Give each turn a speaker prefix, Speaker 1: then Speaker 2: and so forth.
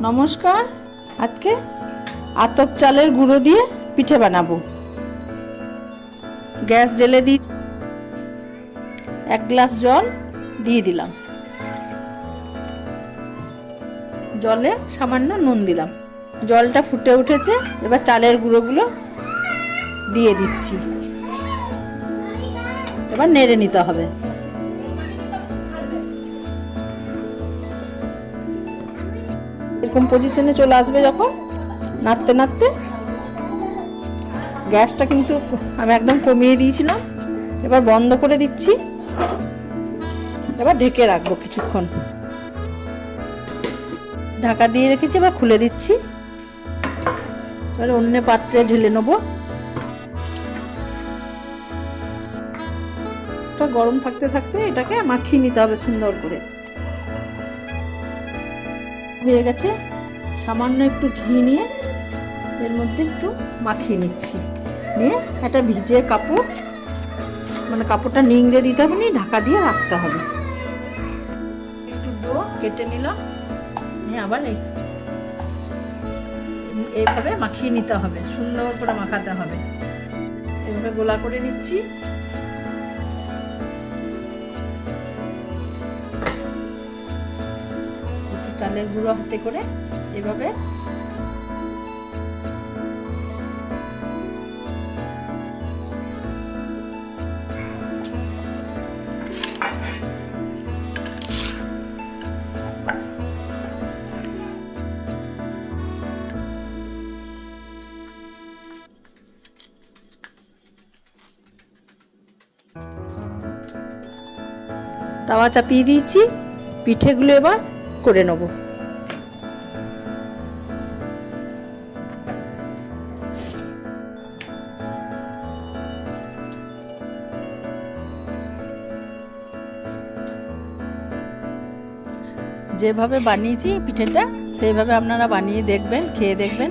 Speaker 1: নমস্কার। আজকে আতপ চালের গুঁড়ো দিয়ে পিঠে বানাবো। গ্যাস জ্বেলে দিই, 1 গ্লাস জল দিয়ে দিলাম, জলে সামান্য নুন দিলাম। জলটা ফুটে উঠেছে, এবার চালের গুঁড়োগুলো দিয়ে দিচ্ছি। এবার নেড়ে নিতে হবে। এরকম পজিশনে চলে আসবে যখন, নাড়তে নাড়তে, গ্যাসটা কিন্তু আমি একদম কমিয়ে দিয়েছিলাম, এবার বন্ধ করে দিচ্ছি। এবার ঢেকে রাখবো কিছুক্ষণ। ঢাকা দিয়ে রেখেছি, এবার খুলে দিচ্ছি। এবার অন্য পাত্রে ঢেলে নেবো। গরম থাকতে থাকতে এটাকে মাখিয়ে নিতে হবে সুন্দর করে। হয়ে গেছে, সামান্য একটু ঘি নিয়ে এর মধ্যে একটু মাখিয়ে নিচ্ছি। নিয়ে একটা ভিজে কাপড়, মানে কাপড়টা নিংড়ে দিতে হবে, নিয়ে ঢাকা দিয়ে রাখতে হবে। একটু ডো কেটে নিলাম, নিয়ে আবার এইভাবে মাখিয়ে নিতে হবে, সুন্দর করে মাখাতে হবে। এভাবে গোলা করে নিচ্ছি। চালের গুঁড়ো হাতে করে এভাবে তাওয়া চাপিয়ে দিয়েছি। পিঠেগুলো এবার করে নেব। যেভাবে বানিয়েছি পিঠেটা, সেইভাবে আপনারা বানিয়ে দেখবেন, খেয়ে দেখবেন।